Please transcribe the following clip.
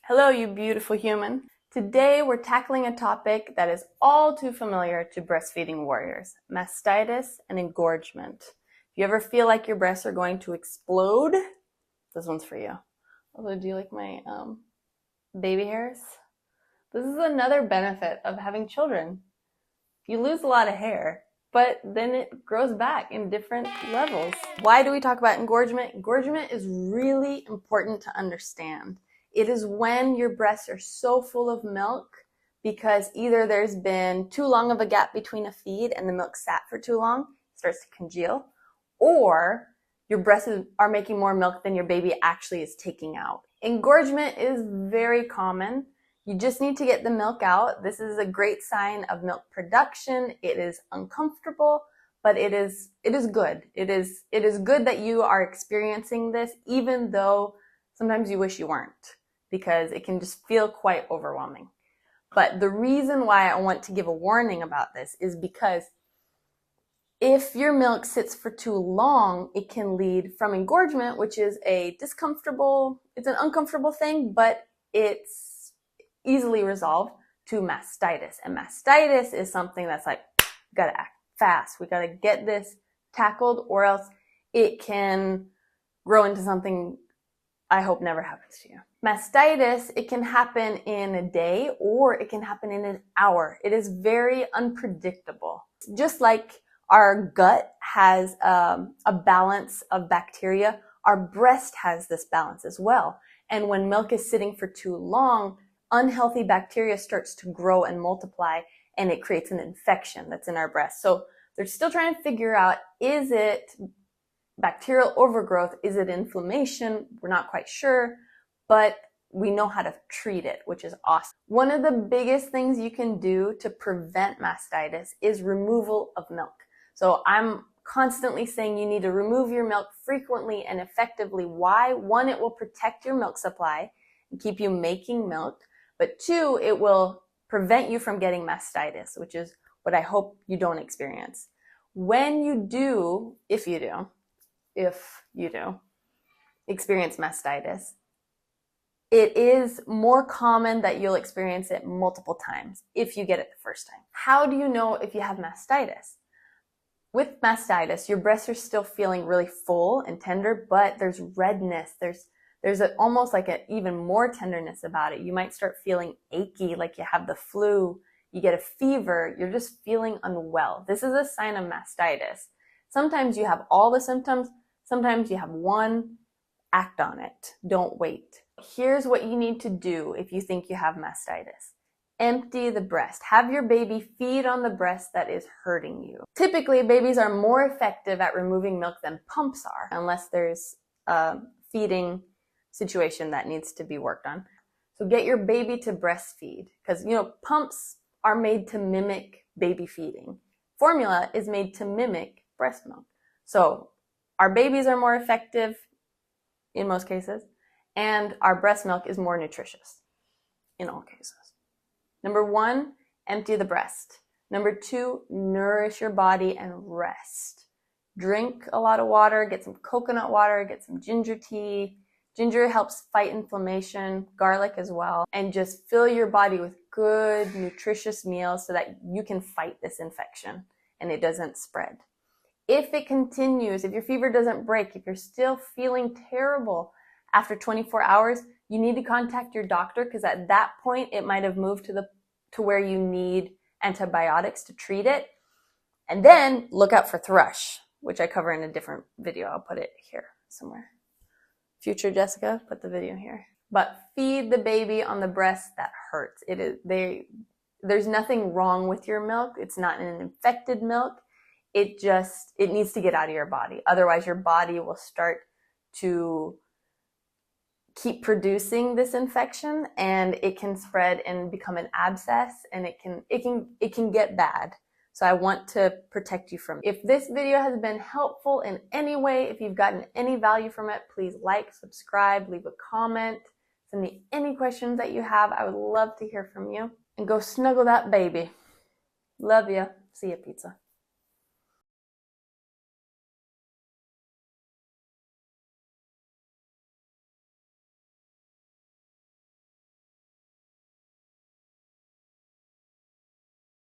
Hello, you beautiful human. Today we're tackling a topic that is all too familiar to breastfeeding warriors, mastitis and engorgement. If you ever feel like your breasts are going to explode, this one's for you. Although, do you like my baby hairs? This is another benefit of having children. You lose a lot of hair, but then it grows back in different levels. Why do we talk about engorgement? Engorgement is really important to understand. It is when your breasts are so full of milk because either there's been too long of a gap between a feed and the milk sat for too long, it starts to congeal, or your breasts are making more milk than your baby actually is taking out. Engorgement is very common. You just need to get the milk out. This is a great sign of milk production. It is uncomfortable, but it is good. It is good that you are experiencing this, even though sometimes you wish you weren't, because it can just feel quite overwhelming. But the reason why I want to give a warning about this is because if your milk sits for too long, it can lead from engorgement, which is it's an uncomfortable thing, but it's easily resolved, to mastitis. And mastitis is something that's like, gotta act fast. We gotta get this tackled, or else it can grow into something I hope never happens to you. Mastitis, it can happen in a day or it can happen in an hour. It is very unpredictable. Just like our gut has a balance of bacteria, our breast has this balance as well. And when milk is sitting for too long, unhealthy bacteria starts to grow and multiply, and it creates an infection that's in our breast. So they're still trying to figure out, is it bacterial overgrowth? Is it inflammation? We're not quite sure, but we know how to treat it, which is awesome. One of the biggest things you can do to prevent mastitis is removal of milk. So I'm constantly saying you need to remove your milk frequently and effectively. Why? One, it will protect your milk supply and keep you making milk. But two, it will prevent you from getting mastitis, which is what I hope you don't experience. When you do, if you do experience mastitis, it is more common that you'll experience it multiple times if you get it the first time. How do you know if you have mastitis? With mastitis, your breasts are still feeling really full and tender, but there's redness. There's almost like even more tenderness about it. You might start feeling achy, like you have the flu. You get a fever. You're just feeling unwell. This is a sign of mastitis. Sometimes you have all the symptoms. Sometimes you have one. Act on it. Don't wait. Here's what you need to do if you think you have mastitis. Empty the breast. Have your baby feed on the breast that is hurting you. Typically, babies are more effective at removing milk than pumps are, unless there's a feeding situation that needs to be worked on. So get your baby to breastfeed, because pumps are made to mimic baby feeding. Formula is made to mimic breast milk. So our babies are more effective in most cases, and our breast milk is more nutritious in all cases. Number one, empty the breast. Number two, nourish your body and rest. Drink a lot of water, get some coconut water, get some ginger tea. Ginger helps fight inflammation, garlic as well, and just fill your body with good, nutritious meals so that you can fight this infection and it doesn't spread. If it continues, if your fever doesn't break, if you're still feeling terrible after 24 hours, you need to contact your doctor, because at that point it might have moved to where you need antibiotics to treat it. And then look out for thrush, which I cover in a different video. I'll put it here somewhere. Future Jessica, put the video here. But feed the baby on the breast that hurts. There's nothing wrong with your milk. It's not an infected milk. It needs to get out of your body. Otherwise, your body will start to keep producing this infection, and it can spread and become an abscess, and it can get bad. So I want to protect you from it. If this video has been helpful in any way, if you've gotten any value from it, please like, subscribe, leave a comment, send me any questions that you have. I would love to hear from you. And go snuggle that baby. Love ya. See ya, pizza.